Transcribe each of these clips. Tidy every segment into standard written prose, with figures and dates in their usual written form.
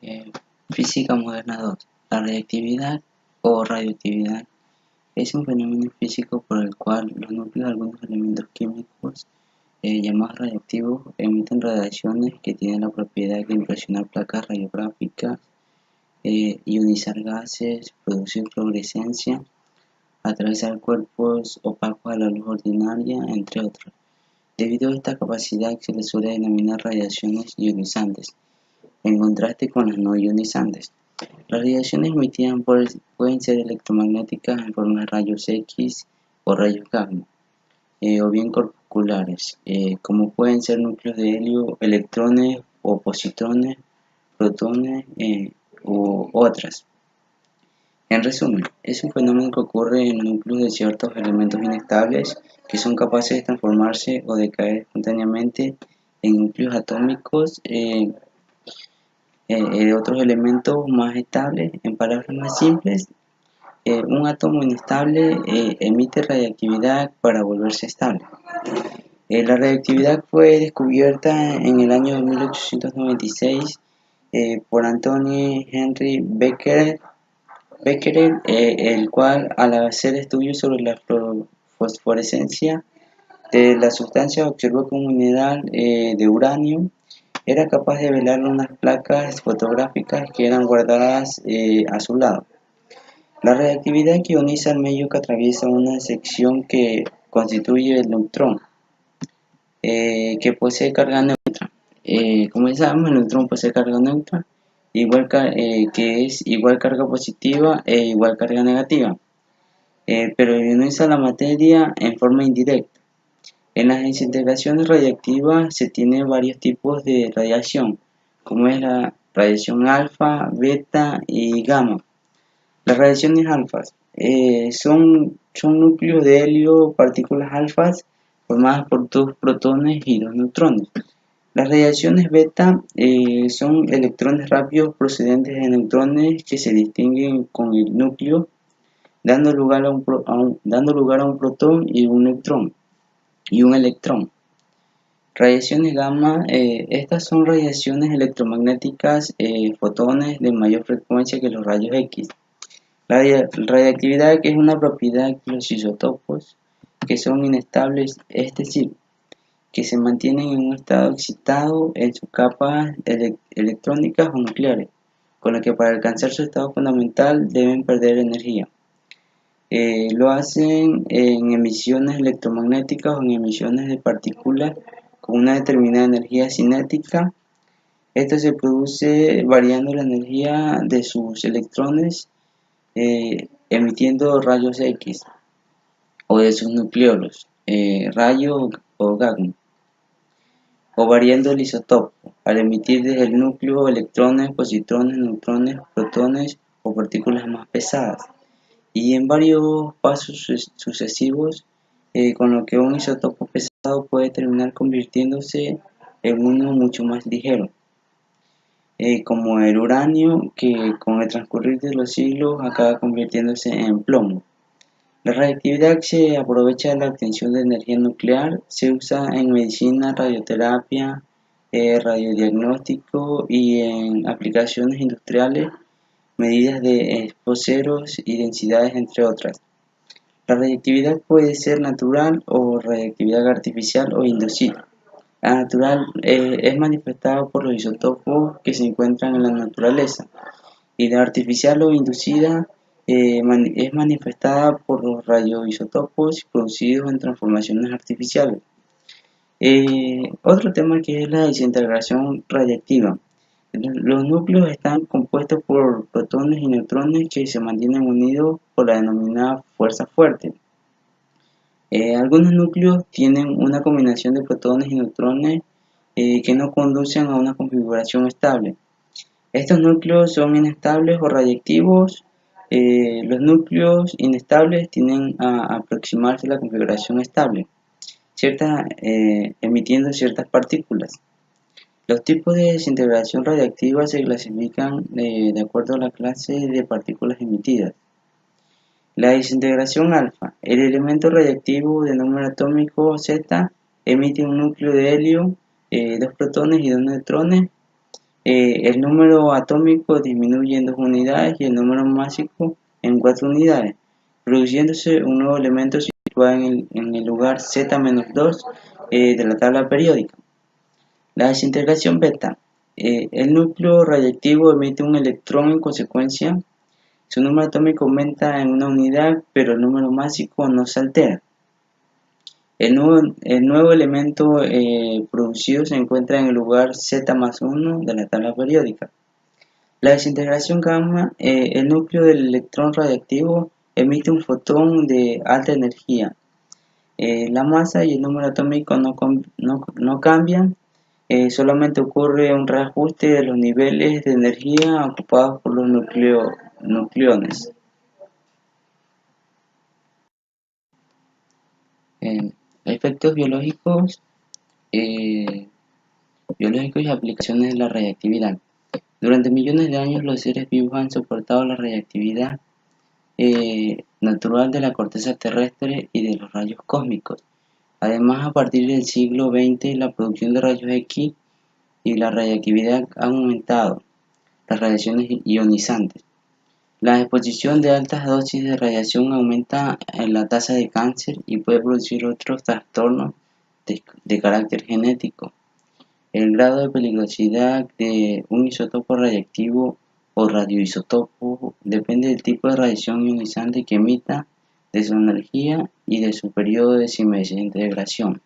Eh, Física moderna 2. La radiactividad o radioactividad es un fenómeno físico por el cual los núcleos de algunos elementos químicos llamados radiactivos emiten radiaciones que tienen la propiedad de impresionar placas radiográficas, ionizar gases, producir fluorescencia, atravesar cuerpos opacos a la luz ordinaria, entre otros. Debido a esta capacidad se les suele denominar radiaciones ionizantes, en contraste con las no ionizantes. Las radiaciones emitidas pueden ser electromagnéticas en forma de rayos X o rayos gamma, o bien corpusculares, como pueden ser núcleos de helio, electrones o positrones, protones u otras. En resumen, es un fenómeno que ocurre en los núcleos de ciertos elementos inestables que son capaces de transformarse o de caer espontáneamente en núcleos atómicos de otros elementos más estables. En palabras más simples, un átomo inestable emite radiactividad para volverse estable. La radiactividad fue descubierta en el año 1896 por Anthony Henry Becquerel, el cual, al hacer estudios sobre la fosforescencia de la sustancia, observó que un mineral de uranio era capaz de velar unas placas fotográficas que eran guardadas a su lado. La radiactividad que ioniza el medio que atraviesa una sección que constituye el neutrón, que posee carga neutra. Como ya sabemos, el neutrón posee carga neutra, que es igual carga positiva e igual carga negativa, pero ioniza la materia en forma indirecta. En las desintegraciones radiactivas se tienen varios tipos de radiación, como es la radiación alfa, beta y gamma. Las radiaciones alfas son núcleos de helio, partículas alfas, formadas por 2 protones y 2 neutrones. Las radiaciones beta son electrones rápidos procedentes de neutrones que se distinguen con el núcleo, dando lugar a un protón y un neutrón y un electrón. Radiaciones gamma, estas son radiaciones electromagnéticas, fotones de mayor frecuencia que los rayos X. La radiactividad, que es una propiedad de los isótopos que son inestables, es decir, que se mantienen en un estado excitado en sus capas electrónicas o nucleares, con lo que para alcanzar su estado fundamental deben perder energía. Lo hacen en emisiones electromagnéticas o en emisiones de partículas con una determinada energía cinética. Esto se produce variando la energía de sus electrones, emitiendo rayos X, o de sus nucleolos, rayos o gamma, o variando el isótopo, al emitir desde el núcleo electrones, positrones, neutrones, protones o partículas más pesadas, y en varios pasos sucesivos, con lo que un isótopo pesado puede terminar convirtiéndose en uno mucho más ligero, como el uranio, que con el transcurrir de los siglos acaba convirtiéndose en plomo. La radiactividad se aprovecha de la obtención de energía nuclear, se usa en medicina, radioterapia, radiodiagnóstico y en aplicaciones industriales, medidas de exposeros y densidades, entre otras. La radiactividad puede ser natural o radiactividad artificial o inducida. La natural es manifestada por los isótopos que se encuentran en la naturaleza, y la artificial o inducida es manifestada por los radioisótopos producidos en transformaciones artificiales. Otro tema que es la desintegración radiactiva. Los núcleos están compuestos por protones y neutrones que se mantienen unidos por la denominada fuerza fuerte. Algunos núcleos tienen una combinación de protones y neutrones que no conducen a una configuración estable. Estos núcleos son inestables o radiactivos. Los núcleos inestables tienden a aproximarse a la configuración estable, emitiendo ciertas partículas. Los tipos de desintegración radiactiva se clasifican de acuerdo a la clase de partículas emitidas. La desintegración alfa. El elemento radiactivo de número atómico Z emite un núcleo de helio, 2 protones y 2 neutrones, El número atómico disminuye en 2 unidades y el número másico en 4 unidades, produciéndose un nuevo elemento situado en el lugar Z-2 de la tabla periódica. La desintegración beta. El núcleo radiactivo emite un electrón en consecuencia. Su número atómico aumenta en 1 unidad, pero el número másico no se altera. El nuevo elemento producido se encuentra en el lugar Z+1 de la tabla periódica. La desintegración gamma. El núcleo del electrón radiactivo emite un fotón de alta energía. La masa y el número atómico no cambian. Solamente ocurre un reajuste de los niveles de energía ocupados por los nucleones. Efectos biológicos y aplicaciones de la radiactividad. Durante millones de años los seres vivos han soportado la radiactividad natural de la corteza terrestre y de los rayos cósmicos. Además, a partir del siglo XX, la producción de rayos X y la radiactividad han aumentado, las radiaciones ionizantes. La exposición de altas dosis de radiación aumenta la tasa de cáncer y puede producir otros trastornos de carácter genético. El grado de peligrosidad de un isótopo radiactivo o radioisótopo depende del tipo de radiación ionizante que emita, de su energía y de su periodo de desintegración.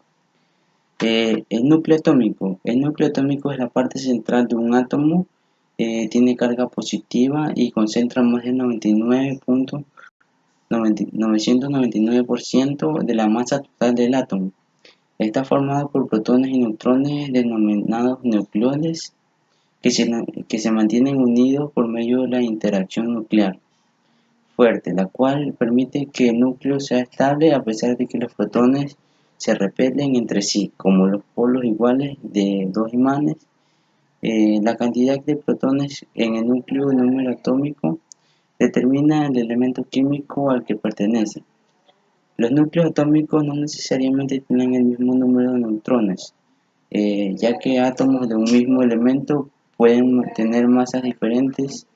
El núcleo atómico. El núcleo atómico es la parte central de un átomo, tiene carga positiva y concentra más del 999% de la masa total del átomo. Está formado por protones y neutrones denominados nucleones que se mantienen unidos por medio de la interacción nuclear fuerte, la cual permite que el núcleo sea estable a pesar de que los protones se repelen entre sí, como los polos iguales de dos imanes. La cantidad de protones en el número atómico determina el elemento químico al que pertenece. Los núcleos atómicos no necesariamente tienen el mismo número de neutrones, ya que átomos de un mismo elemento pueden tener masas diferentes,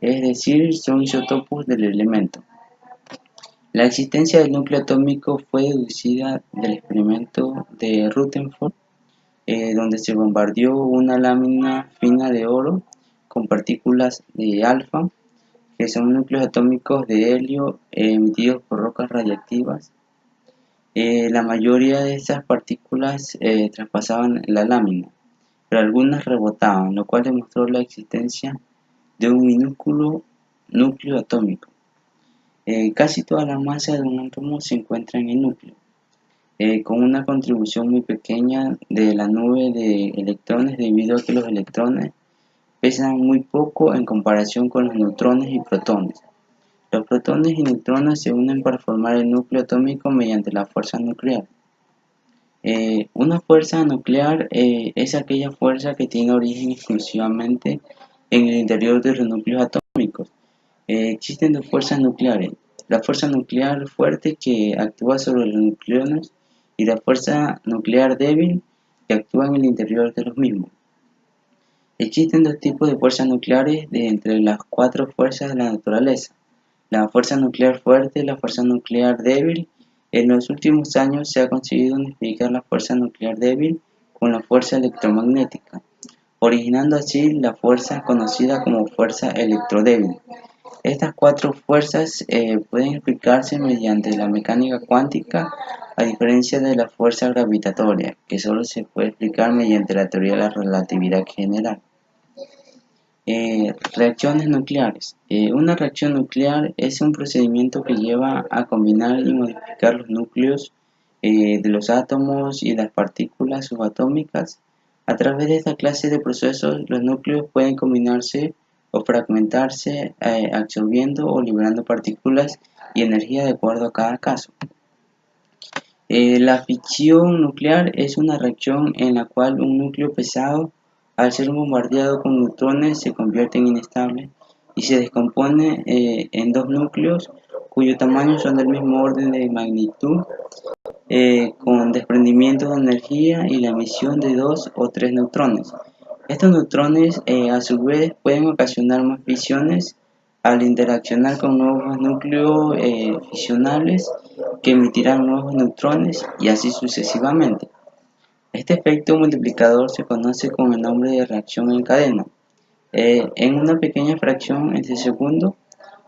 es decir, son isótopos del elemento. La existencia del núcleo atómico fue deducida del experimento de Rutherford, donde se bombardeó una lámina fina de oro con partículas de alfa, que son núcleos atómicos de helio emitidos por rocas radiactivas. La mayoría de esas partículas traspasaban la lámina, pero algunas rebotaban, lo cual demostró la existencia de un minúsculo núcleo atómico. Casi toda la masa de un átomo se encuentra en el núcleo, con una contribución muy pequeña de la nube de electrones debido a que los electrones pesan muy poco en comparación con los neutrones y protones. Los protones y neutrones se unen para formar el núcleo atómico mediante la fuerza nuclear. Una fuerza nuclear es aquella fuerza que tiene origen exclusivamente en el interior de los núcleos atómicos. Existen dos fuerzas nucleares: la fuerza nuclear fuerte que actúa sobre los nucleones y la fuerza nuclear débil que actúa en el interior de los mismos. Existen dos tipos de fuerzas nucleares de entre las 4 fuerzas de la naturaleza: la fuerza nuclear fuerte y la fuerza nuclear débil. En los últimos años se ha conseguido unificar la fuerza nuclear débil con la fuerza electromagnética, originando así la fuerza conocida como fuerza electrodébil. Estas 4 fuerzas pueden explicarse mediante la mecánica cuántica, a diferencia de la fuerza gravitatoria, que solo se puede explicar mediante la teoría de la relatividad general. Reacciones nucleares. Una reacción nuclear es un procedimiento que lleva a combinar y modificar los núcleos de los átomos y las partículas subatómicas. A través de esta clase de procesos, los núcleos pueden combinarse o fragmentarse, absorbiendo o liberando partículas y energía de acuerdo a cada caso. La fisión nuclear es una reacción en la cual un núcleo pesado, al ser bombardeado con neutrones, se convierte en inestable y se descompone en dos núcleos cuyo tamaño son del mismo orden de magnitud, con desprendimiento de energía y la emisión de 2 o 3 neutrones. Estos neutrones a su vez pueden ocasionar más fisiones al interaccionar con nuevos núcleos fisionables que emitirán nuevos neutrones y así sucesivamente. Este efecto multiplicador se conoce con el nombre de reacción en cadena. En una pequeña fracción de segundo,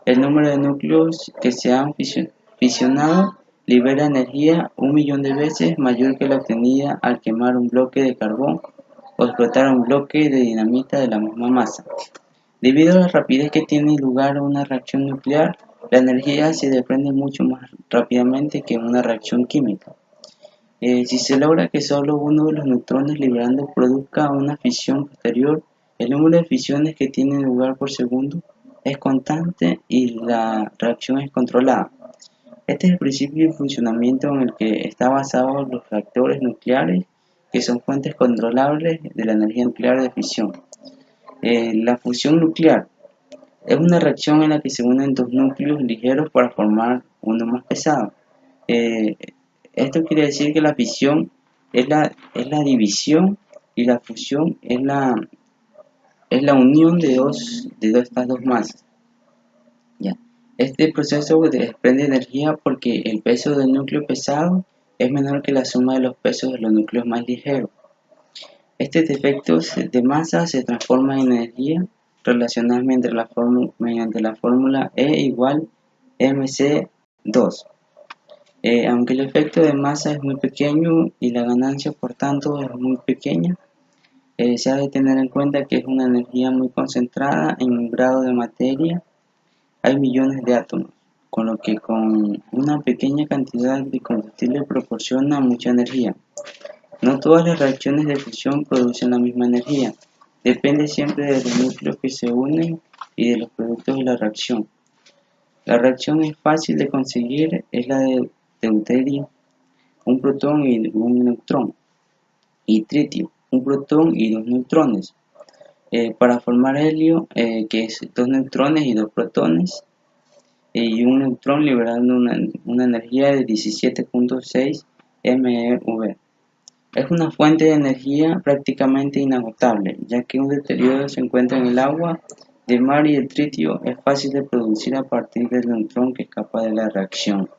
el número de núcleos que se han fisionado libera energía 1.000.000 de veces mayor que la obtenida al quemar un bloque de carbón o explotar un bloque de dinamita de la misma masa. Debido a la rapidez que tiene lugar una reacción nuclear, la energía se desprende mucho más rápidamente que en una reacción química. Si se logra que solo uno de los neutrones liberados produzca una fisión posterior, el número de fisiones que tienen lugar por segundo es constante y la reacción es controlada. Este es el principio de funcionamiento en el que están basados los reactores nucleares, que son fuentes controlables de la energía nuclear de fisión. La fusión nuclear es una reacción en la que se unen dos núcleos ligeros para formar uno más pesado. Eh, Esto quiere decir que la fisión es la división y la fusión es la unión de estas dos masas. ¿Ya? Este proceso desprende energía porque el peso del núcleo pesado es menor que la suma de los pesos de los núcleos más ligeros. Estos efectos de masa se transforman en energía relacionada mediante la fórmula E igual mc2. Aunque el efecto de masa es muy pequeño y la ganancia por tanto es muy pequeña, se ha de tener en cuenta que es una energía muy concentrada en un grado de materia. Hay millones de átomos, con lo que con una pequeña cantidad de combustible proporciona mucha energía. No todas las reacciones de fusión producen la misma energía. Depende siempre de los núcleos que se unen y de los productos de la reacción. La reacción es fácil de conseguir, es la de deuterio, un protón y un neutrón, y tritio, un protón y dos neutrones. Para formar helio, que es dos neutrones y dos protones, y un neutrón liberando una energía de 17.6 MeV. Es una fuente de energía prácticamente inagotable, ya que un deterioro se encuentra en el agua de mar y el tritio es fácil de producir a partir del neutrón que escapa de la reacción.